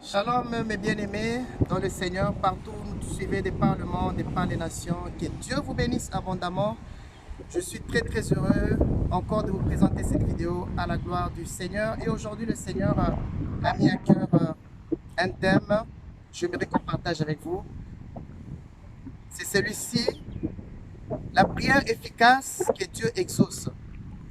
Shalom mes bien-aimés dans le Seigneur, partout où nous suivez des par le monde, des par les nations. Que Dieu vous bénisse abondamment. Je suis très heureux encore de vous présenter cette vidéo à la gloire du Seigneur. Et aujourd'hui le Seigneur a mis à cœur un thème. J'aimerais qu'on partage avec vous. C'est celui-ci, la prière efficace que Dieu exauce.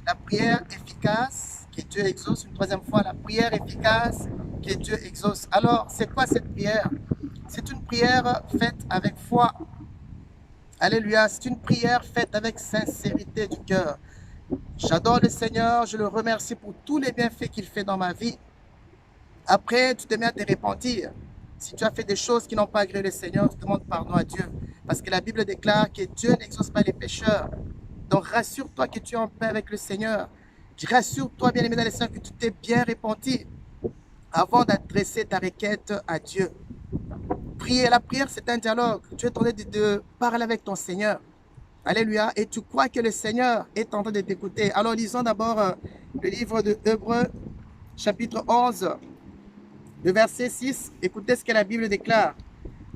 La prière efficace que Dieu exauce. Une troisième fois, la prière efficace que Dieu exauce. Alors, c'est quoi cette prière? C'est une prière faite avec foi. Alléluia, c'est une prière faite avec sincérité du cœur. J'adore le Seigneur, je le remercie pour tous les bienfaits qu'il fait dans ma vie. Après, tu te mets à te repentir. Si tu as fait des choses qui n'ont pas agréé le Seigneur, tu demandes pardon à Dieu. Parce que la Bible déclare que Dieu n'exauce pas les pécheurs. Donc rassure-toi que tu es en paix avec le Seigneur. Rassure-toi, bien-aimé dans le Seigneur, que tu t'es bien repenti avant d'adresser ta requête à Dieu. Prier, la prière, c'est un dialogue. Tu es en train de parler avec ton Seigneur. Alléluia. Et tu crois que le Seigneur est en train de t'écouter. Alors lisons d'abord le livre de Hébreux, chapitre 11, le verset 6. Écoutez ce que la Bible déclare.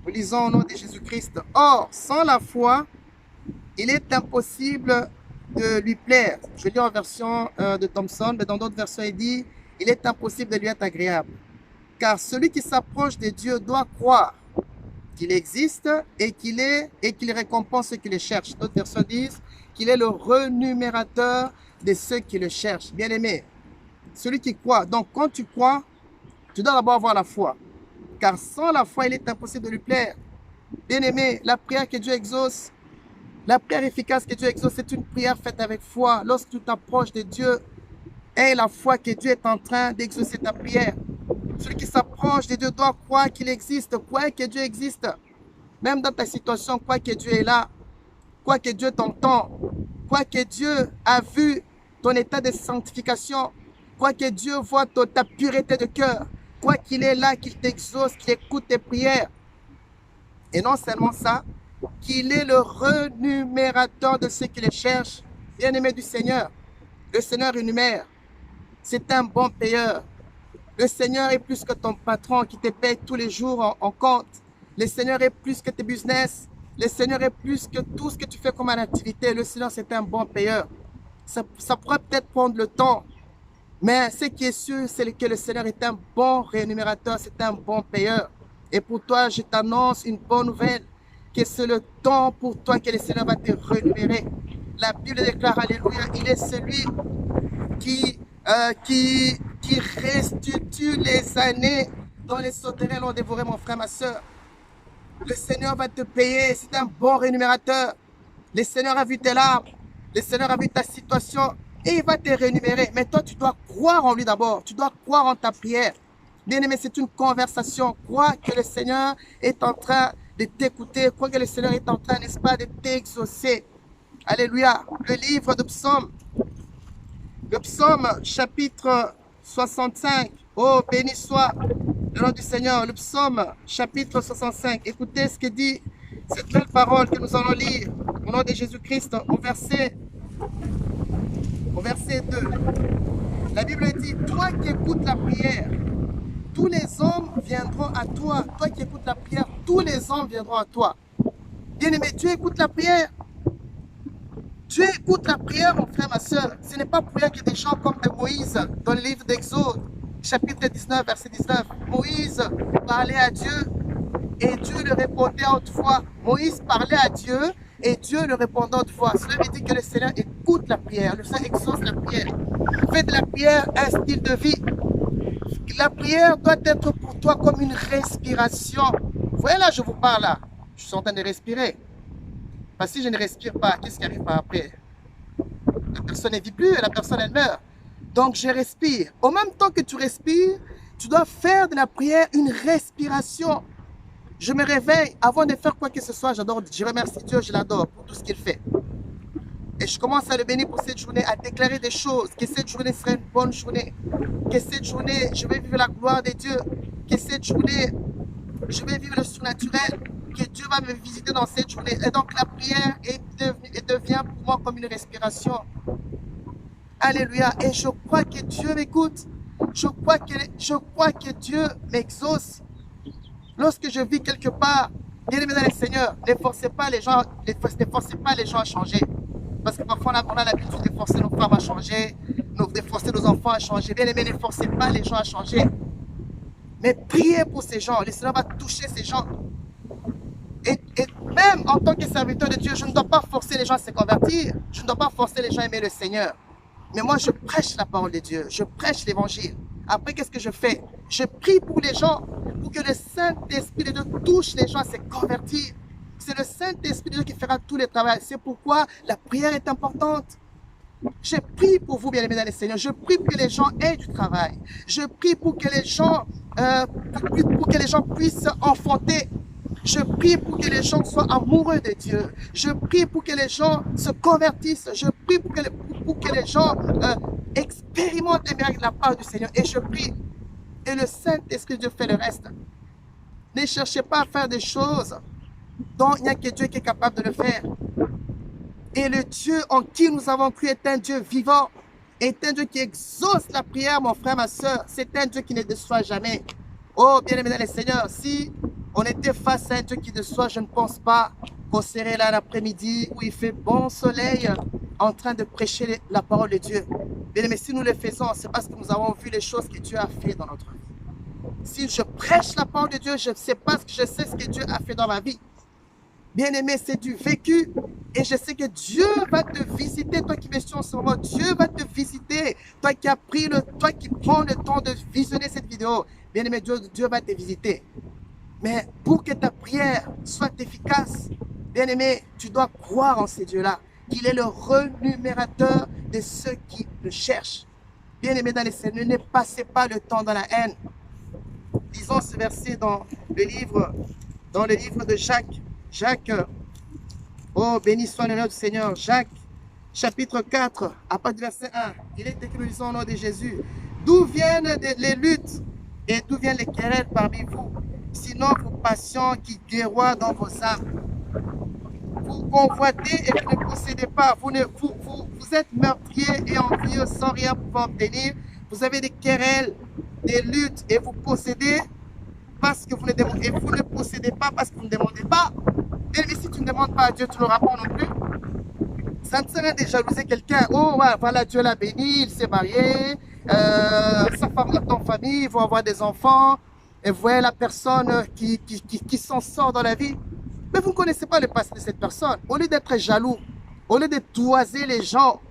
Nous lisons au nom de Jésus-Christ. Or, sans la foi, il est impossible de lui plaire. Je lis en version de Thompson, mais dans d'autres versions, il dit, il est impossible de lui être agréable. Car celui qui s'approche de Dieu doit croire qu'il existe et qu'il récompense ceux qui le cherchent. D'autres versions disent qu'il est le renumérateur de ceux qui le cherchent. Bien-aimé, celui qui croit. Donc, quand tu crois, tu dois d'abord avoir la foi. Car sans la foi, il est impossible de lui plaire. Bien-aimé, la prière que Dieu exauce, la prière efficace que Dieu exauce, c'est une prière faite avec foi. Lorsque tu t'approches de Dieu, aie la foi que Dieu est en train d'exaucer ta prière. Celui qui s'approche de Dieu doit croire qu'il existe, croire que Dieu existe. Même dans ta situation, croire que Dieu est là, croire que Dieu t'entend, croire que Dieu a vu ton état de sanctification, croire que Dieu voit ta pureté de cœur, croire qu'il est là, qu'il t'exauce, qu'il écoute tes prières. Et non seulement ça, qu'il est le renumérateur de ceux qui le cherchent. Bien-aimé du Seigneur, le Seigneur rémunère. C'est un bon payeur. Le Seigneur est plus que ton patron qui te paye tous les jours en compte. Le Seigneur est plus que tes business. Le Seigneur est plus que tout ce que tu fais comme activité. Le Seigneur, c'est un bon payeur. Ça pourrait peut-être prendre le temps. Mais ce qui est sûr, c'est que le Seigneur est un bon rémunérateur, c'est un bon payeur. Et pour toi, je t'annonce une bonne nouvelle, que c'est le temps pour toi que le Seigneur va te rémunérer. La Bible déclare, alléluia, il est celui qui, qui restitue les années dont les sauterelles ont dévoré, mon frère, ma soeur. Le Seigneur va te payer, c'est un bon rémunérateur. Le Seigneur a vu tes larmes, le Seigneur a vu ta situation et il va te rémunérer. Mais toi, tu dois croire en lui d'abord, tu dois croire en ta prière. Bien-aimé, c'est une conversation. Crois que le Seigneur est en train de t'écouter, crois que le Seigneur est en train, n'est-ce pas, de t'exaucer. Alléluia. Le livre de Psaume, le Psaume chapitre 65. Oh, béni soit le nom du Seigneur. Le Psaume chapitre 65. Écoutez ce que dit cette belle parole que nous allons lire au nom de Jésus-Christ au verset 2. La Bible dit, toi qui écoutes la prière, tous les hommes viendront à toi. Toi qui écoutes la prière, tous les hommes viendront à toi. Bien-aimé, Dieu écoute la prière. Dieu écoute la prière, mon frère, ma soeur. Ce n'est pas pour rien que des gens comme de Moïse, dans le livre d'Exode, chapitre 19, verset 19. Moïse parlait à Dieu et Dieu le répondait à haute voix. Moïse parlait à Dieu et Dieu le répondait à haute voix. Cela veut dire que le Seigneur écoute la prière. Le Seigneur exauce la prière. Fais de la prière un style de vie. La prière doit être pour toi comme une respiration. Vous voyez là, je vous parle là. Je suis en train de respirer. Parce que si je ne respire pas, qu'est-ce qui arrive par après? La personne ne vit plus, la personne elle meurt. Donc je respire. Au même temps que tu respires, tu dois faire de la prière une respiration. Je me réveille avant de faire quoi que ce soit. J'adore, je remercie Dieu, je l'adore pour tout ce qu'il fait. Et je commence à le bénir pour cette journée, à déclarer des choses, que cette journée sera une bonne journée, que cette journée, je vais vivre la gloire de Dieu, que cette journée, je vais vivre le surnaturel, que Dieu va me visiter dans cette journée. Et donc la prière devient pour moi comme une respiration. Alléluia. Et je crois que Dieu m'écoute. je crois que Dieu m'exauce. Lorsque je vis quelque part, bien-aimés dans le Seigneur, ne forcez pas les gens à changer. Parce que parfois, on a l'habitude de forcer nos femmes à changer, de forcer nos enfants à changer. Bien-aimés, ne forcez pas les gens à changer. Mais priez pour ces gens. Le Seigneur va toucher ces gens. Et même en tant que serviteur de Dieu, je ne dois pas forcer les gens à se convertir. Je ne dois pas forcer les gens à aimer le Seigneur. Mais moi, je prêche la parole de Dieu. Je prêche l'évangile. Après, qu'est-ce que je fais? Je prie pour les gens, pour que le Saint-Esprit de Dieu touche les gens à se convertir. C'est le Saint-Esprit de Dieu qui fera tout le travail. C'est pourquoi la prière est importante. Je prie pour vous, bien-aimés dans le Seigneur. Je prie pour que les gens aient du travail. Je prie pour que les gens, puissent enfanter. Je prie pour que les gens soient amoureux de Dieu. Je prie pour que les gens se convertissent. Je prie pour que les gens expérimentent les miracles de la part du Seigneur. Et je prie. Et le Saint-Esprit de Dieu fait le reste. Ne cherchez pas à faire des choses dont il n'y a que Dieu qui est capable de le faire. Et le Dieu en qui nous avons cru est un Dieu vivant, est un Dieu qui exauce la prière, mon frère, ma soeur. C'est un Dieu qui ne déçoit jamais. Oh, bien-aimé dans le Seigneur, si on était face à un Dieu qui déçoit, je ne pense pas qu'on serait là l'après-midi où il fait bon soleil en train de prêcher la parole de Dieu. Bien-aimé, si nous le faisons, c'est parce que nous avons vu les choses que Dieu a fait dans notre vie. Si je prêche la parole de Dieu, je sais parce que je sais ce que Dieu a fait dans ma vie. Bien-aimé, c'est du vécu. Et je sais que Dieu va te visiter, toi qui me suis en ce moment. Dieu va te visiter. Toi qui prends le temps de visionner cette vidéo. Bien-aimé, Dieu va te visiter. Mais pour que ta prière soit efficace, bien-aimé, tu dois croire en ce Dieu-là. Qu'il est le renumérateur de ceux qui le cherchent. Bien-aimé dans les Seigneur, ne passez pas le temps dans la haine. Lisons ce verset dans le livre de Jacques. Jacques, oh béni soit le nom du Seigneur. Jacques, chapitre 4, à partir du verset 1. Il est écrit, nous lisons au nom de Jésus. D'où viennent les luttes et d'où viennent les querelles parmi vous? Sinon vos passions qui guerroient dans vos âmes. Vous convoitez et vous ne possédez pas. Vous êtes meurtriers et envieux sans rien pouvoir obtenir. Vous avez des querelles, des luttes et vous possédez parce que vous ne demandez, et vous ne possédez pas parce que vous ne demandez pas. Mais si tu ne demandes pas à Dieu, tu n'auras pas non plus. Ça ne sert à rien de jalouser quelqu'un. Oh, voilà, Dieu l'a béni, il s'est marié, sa femme dans ton famille, ils vont avoir des enfants. Et vous voyez la personne qui s'en sort dans la vie. Mais vous ne connaissez pas le passé de cette personne. Au lieu d'être jaloux, au lieu de toiser les gens,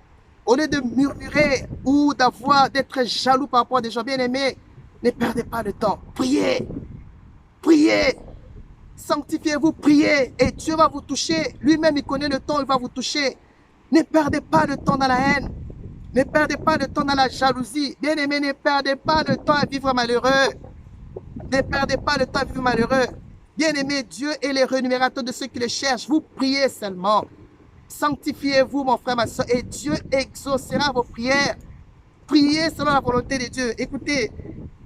au lieu de murmurer ou d'être jaloux par rapport à des gens bien aimés, ne perdez pas le temps. Priez. Priez. Sanctifiez-vous, priez. Et Dieu va vous toucher. Lui-même, il connaît le temps, il va vous toucher. Ne perdez pas le temps dans la haine. Ne perdez pas le temps dans la jalousie. Bien aimé, ne perdez pas le temps à vivre malheureux. Ne perdez pas le temps à vivre malheureux. Bien-aimé, Dieu est le rémunérateur de ceux qui le cherchent. Vous priez seulement. Sanctifiez-vous, mon frère, ma soeur, et Dieu exaucera vos prières. Priez selon la volonté de Dieu. Écoutez,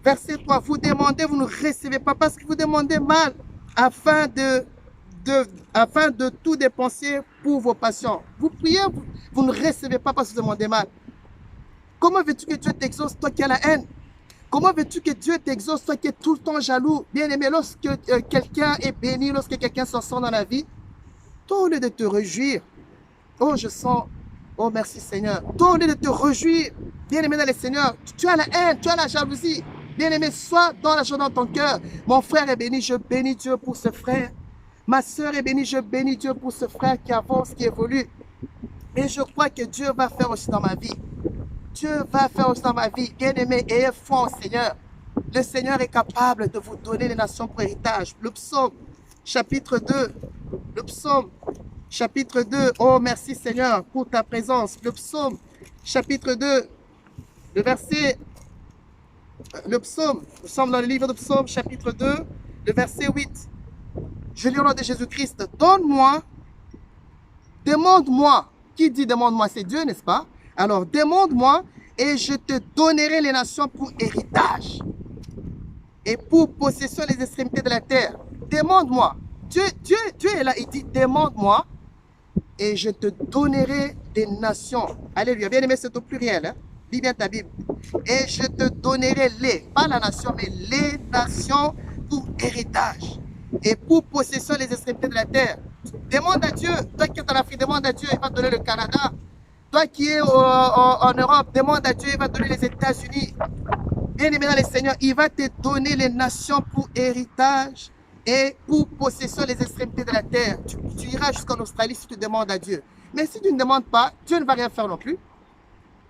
verset 3, vous demandez, vous ne recevez pas parce que vous demandez mal, afin de tout dépenser pour vos passions. Vous priez, vous ne recevez pas parce que vous demandez mal. Comment veux-tu que Dieu t'exauce, toi qui as la haine? Comment veux-tu que Dieu t'exauce, toi qui es tout le temps jaloux? Bien-aimé, lorsque quelqu'un est béni, lorsque quelqu'un s'en sort dans la vie, toi, au lieu de te réjouir, oh, je sens, oh, merci Seigneur. Toi, au lieu de te réjouir, bien-aimé dans le Seigneur, tu as la haine, tu as la jalousie. Bien-aimé, sois dans la joie dans ton cœur. Mon frère est béni, je bénis Dieu pour ce frère. Ma soeur est bénie, je bénis Dieu pour ce frère qui avance, qui évolue. Et je crois que Dieu va faire aussi dans ma vie. Dieu va faire aussi dans ma vie. Bien-aimé, ayez foi au Seigneur. Le Seigneur est capable de vous donner les nations pour héritage. Le psaume, chapitre 2. Le psaume, chapitre 2. Oh, merci Seigneur pour ta présence. Le psaume, chapitre 2. Le verset... Le psaume, nous sommes dans le livre de psaume, chapitre 2, le verset 8. Je lis au nom de Jésus-Christ. Donne-moi, demande-moi. Qui dit demande-moi? C'est Dieu, n'est-ce pas? Alors, demande-moi et je te donnerai les nations pour héritage et pour possession des extrémités de la terre. Demande-moi. Dieu est là, il dit demande-moi et je te donnerai des nations. Alléluia. Bien aimé, c'est au pluriel. Hein? Lis bien ta Bible. Et je te donnerai pas la nation, mais les nations pour héritage et pour possession les extrémités de la terre. Demande à Dieu, toi qui es en Afrique, demande à Dieu, il va te donner le Canada. Toi qui es en Europe, demande à Dieu, il va te donner les États-Unis. Bien-aimé dans le Seigneur, il va te donner les nations pour héritage et pour possession les extrémités de la terre. Tu iras jusqu'en Australie si tu demandes à Dieu. Mais si tu ne demandes pas, Dieu ne va rien faire non plus.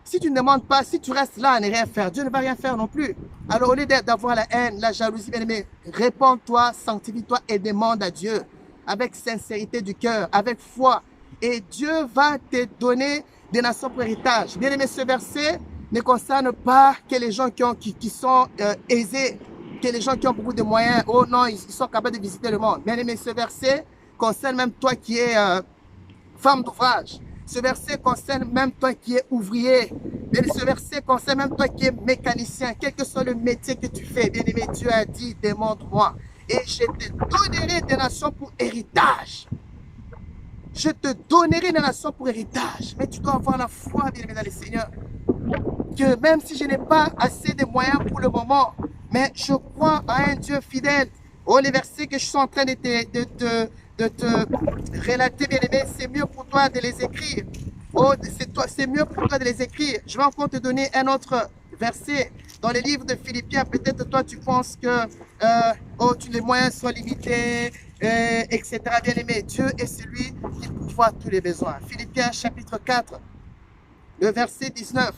Si tu ne demandes pas, si tu restes là à ne rien faire, Dieu ne va rien faire non plus. Alors au lieu d'avoir la haine, la jalousie, bien-aimé, répands-toi, sanctifie-toi et demande à Dieu avec sincérité du cœur, avec foi. Et Dieu va te donner des nations pour héritage. Bien-aimé, ce verset ne concerne pas que les gens qui sont aisés, que les gens qui ont beaucoup de moyens, oh non, ils sont capables de visiter le monde. Bien-aimé, ce verset concerne même toi qui es femme d'ouvrage. Ce verset concerne même toi qui es ouvrier. Bien, ce verset concerne même toi qui es mécanicien. Quel que soit le métier que tu fais, bien-aimé, Dieu a dit, demande-moi. Et je te donnerai des nations pour héritage. Je te donnerai des nations pour héritage. Mais tu dois avoir la foi, bien-aimé, dans le Seigneur. Que même si je n'ai pas assez de moyens pour le moment, mais je crois à un Dieu fidèle. Oh, les versets que je suis en train de te relater, bien-aimé, c'est mieux pour toi de les écrire. Oh, c'est mieux pour toi de les écrire. Je vais encore te donner un autre verset dans le livre de Philippiens. Peut-être toi, tu penses que les moyens sont limités, etc. Bien-aimé, Dieu est celui qui pourvoit tous les besoins. Philippiens chapitre 4, le verset 19.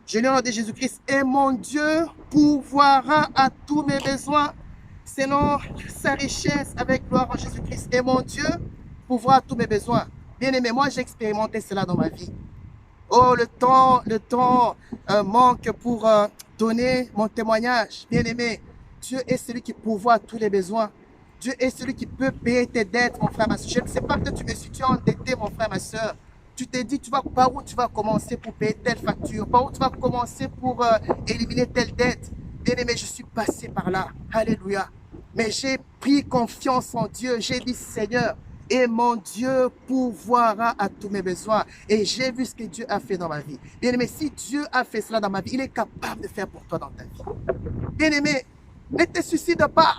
Je lis au nom de Jésus-Christ. Et mon Dieu pourvoira à tous mes besoins selon sa richesse avec gloire en Jésus-Christ. Et mon Dieu pourvoira à tous mes besoins. Bien-aimé, moi j'ai expérimenté cela dans ma vie. Oh, le temps manque pour donner mon témoignage. Bien-aimé, Dieu est celui qui pourvoit à tous les besoins. Dieu est celui qui peut payer tes dettes, mon frère, ma soeur. Je ne sais pas, peut-être tu me suis endetté, mon frère, ma soeur. Tu te dis, par où tu vas commencer pour payer telle facture, par où tu vas commencer pour éliminer telle dette. Bien-aimé, je suis passé par là. Alléluia. Mais j'ai pris confiance en Dieu. J'ai dit, Seigneur, et mon Dieu pourvoira à tous mes besoins. Et j'ai vu ce que Dieu a fait dans ma vie. Bien-aimé, si Dieu a fait cela dans ma vie, il est capable de faire pour toi dans ta vie. Bien-aimé, ne te suicide pas.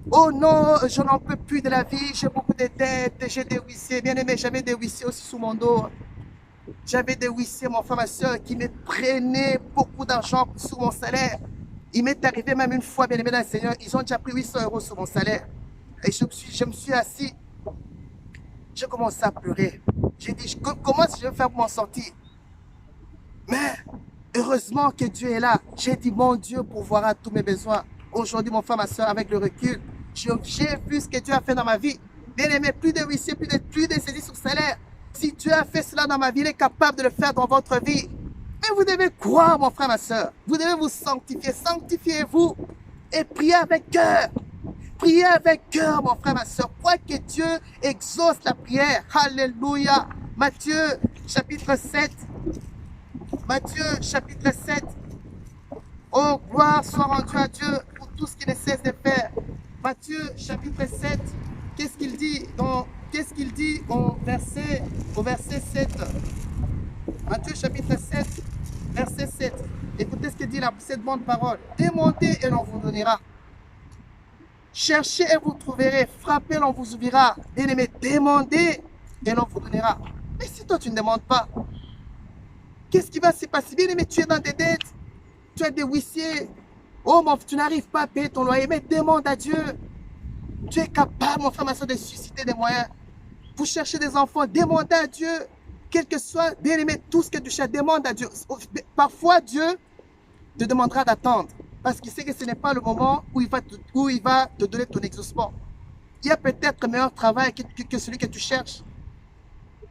Oh non, je n'en peux plus de la vie, j'ai beaucoup de dettes, j'ai des huissiers. Bien-aimé, j'avais des huissiers aussi sous mon dos. J'avais des huissiers, mon frère, ma soeur, qui me prenaient beaucoup d'argent sur mon salaire. Il m'est arrivé même une fois, bien-aimé dans le Seigneur, ils ont déjà pris 800 € sur mon salaire. Et je me suis assis. J'ai commencé à pleurer. J'ai dit, comment je vais faire pour m'en sortir? Mais heureusement que Dieu est là. J'ai dit, mon Dieu pourvoira tous mes besoins. Aujourd'hui, mon frère, ma soeur, avec le recul, j'ai vu ce que Dieu a fait dans ma vie. Bien aimé, plus de huissiers, plus de saisies sur salaire. Si Dieu a fait cela dans ma vie, il est capable de le faire dans votre vie. Mais vous devez croire, mon frère, ma soeur. Vous devez vous sanctifier. Sanctifiez-vous et priez avec cœur. Priez avec cœur, mon frère, ma soeur. Crois que Dieu exauce la prière. Alléluia. Matthieu, chapitre 7. Matthieu, chapitre 7. Oh, gloire soit rendue à Dieu pour tout ce qu'il ne cesse de faire. Matthieu, chapitre 7. Qu'est-ce qu'il dit au verset 7? Matthieu, chapitre 7, verset 7. Écoutez ce que dit cette bonne parole. Demandez et l'on vous donnera. Cherchez et vous trouverez. Frappez, l'on vous ouvrira. Bien-aimé, demandez et l'on vous donnera. Mais si toi, tu ne demandes pas, qu'est-ce qui va se passer? Bien-aimé, tu es dans des dettes. Tu as des huissiers. Oh, mon, tu n'arrives pas à payer ton loyer. Mais demande à Dieu. Tu es capable, mon frère, ma soeur, de susciter des moyens. Pour chercher des enfants, demandez à Dieu. Quel que soit, bien-aimé, tout ce que tu cherches, demande à Dieu. Parfois, Dieu te demandera d'attendre. Parce qu'il sait que ce n'est pas le moment où il va te donner ton exaucement. Il y a peut-être un meilleur travail que celui que tu cherches.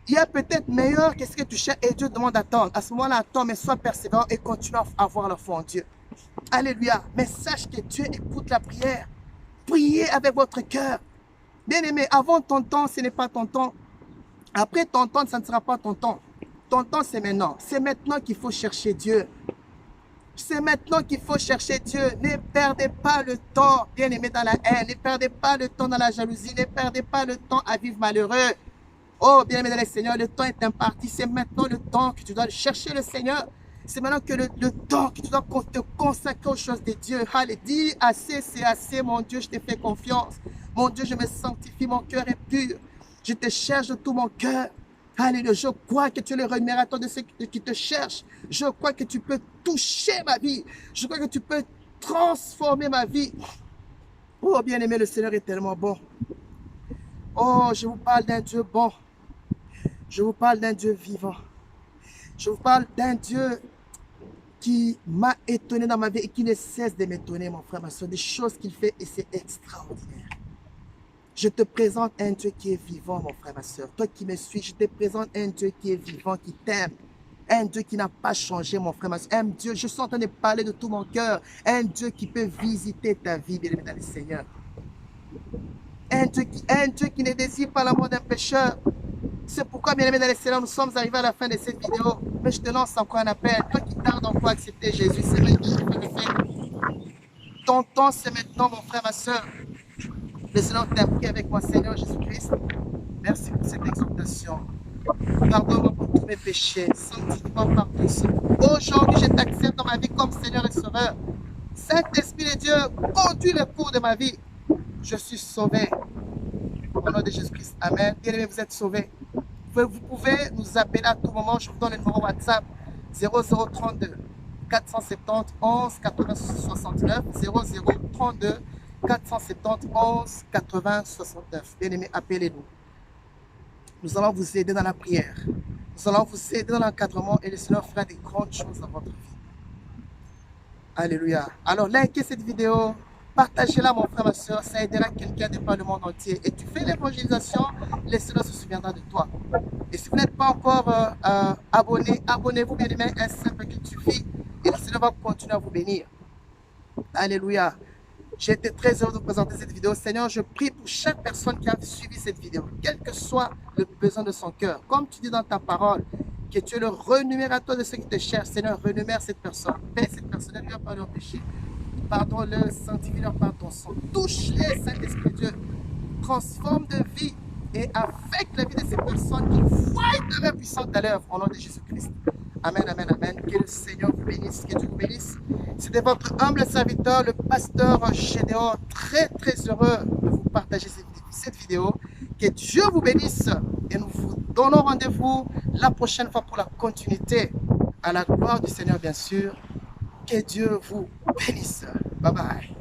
Il y a peut-être meilleur que ce que tu cherches et Dieu demande d'attendre. À ce moment-là, attends, mais sois persévérant et continue à avoir la foi en Dieu. Alléluia. Mais sache que Dieu écoute la prière. Priez avec votre cœur. Bien-aimé, avant ton temps, ce n'est pas ton temps. Après ton temps, ça ne sera pas ton temps. Ton temps, c'est maintenant. C'est maintenant qu'il faut chercher Dieu. C'est maintenant qu'il faut chercher Dieu. Ne perdez pas le temps, bien-aimé, dans la haine. Ne perdez pas le temps dans la jalousie. Ne perdez pas le temps à vivre malheureux. Oh, bien-aimé dans le Seigneur, le temps est imparti. C'est maintenant le temps que tu dois chercher le Seigneur. C'est maintenant que le temps que tu dois te consacrer aux choses de Dieu. Allez, dis assez, c'est assez, mon Dieu, je te fais confiance. Mon Dieu, je me sanctifie, mon cœur est pur. Je te cherche de tout mon cœur. Alléluia, je crois que tu es le rémunérateur de ceux qui te cherchent. Je crois que tu peux toucher ma vie. Je crois que tu peux transformer ma vie. Oh, bien-aimé, le Seigneur est tellement bon. Oh, je vous parle d'un Dieu bon. Je vous parle d'un Dieu vivant. Je vous parle d'un Dieu qui m'a étonné dans ma vie et qui ne cesse de m'étonner, mon frère, ma soeur. Des choses qu'il fait et c'est extraordinaire. Je te présente un Dieu qui est vivant, mon frère, ma soeur. Toi qui me suis, je te présente un Dieu qui est vivant, qui t'aime. Un Dieu qui n'a pas changé, mon frère, ma soeur. Un Dieu, je suis en train de parler de tout mon cœur. Un Dieu qui peut visiter ta vie, bien-aimé dans le Seigneur. Un Dieu qui ne désire pas la mort d'un pécheur. C'est pourquoi, bien-aimé dans le Seigneur, nous sommes arrivés à la fin de cette vidéo. Mais je te lance encore un appel. Toi qui tardes encore à accepter Jésus, c'est maintenant. Ton temps, c'est maintenant, mon frère, ma soeur. Le Seigneur t'a pris avec moi, Seigneur Jésus-Christ. Merci pour cette exhortation. Pardonne-moi pour tous mes péchés. Sanctifie-moi par tous. Aujourd'hui, je t'accepte dans ma vie comme Seigneur et Sauveur. Saint-Esprit de Dieu, conduis le cours de ma vie. Je suis sauvé. Au nom de Jésus-Christ. Amen. Bien-aimés, vous êtes sauvés. Vous pouvez nous appeler à tout moment. Je vous donne le numéro WhatsApp 0032 470 11 80 69 0032 470 11 80 69. Bien-aimés, appelez-nous. Nous allons vous aider dans la prière. Nous allons vous aider dans l'encadrement et le Seigneur fera des grandes choses dans votre vie. Alléluia. Alors, likez cette vidéo. Partagez-la, mon frère, ma soeur. Ça aidera quelqu'un de par le monde entier. Et tu fais l'évangélisation, le Seigneur se souviendra de toi. Et si vous n'êtes pas encore abonné, abonnez-vous, bien-aimés. Un simple qu'il suffit. Et le Seigneur va continuer à vous bénir. Alléluia. J'ai été très heureux de vous présenter cette vidéo. Seigneur, je prie pour chaque personne qui a suivi cette vidéo, quel que soit le besoin de son cœur. Comme tu dis dans ta parole, que tu es le renumérateur de ceux qui te cherchent. Seigneur, renumère cette personne. Paie cette personne, lui par leur péché. Pardonne-le, sanctifie-leur par ton sang. Touche-les, Saint-Esprit de Dieu. Transforme de vie et affecte la vie de ces personnes qui voient ta main puissante à l'œuvre au nom de Jésus-Christ. Amen, amen, amen. Que le Seigneur vous bénisse, que Dieu vous bénisse. C'était votre humble serviteur, le pasteur Gédéon, très heureux de vous partager cette vidéo. Que Dieu vous bénisse et nous vous donnons rendez-vous la prochaine fois pour la continuité. À la gloire du Seigneur, bien sûr. Que Dieu vous bénisse. Bye bye.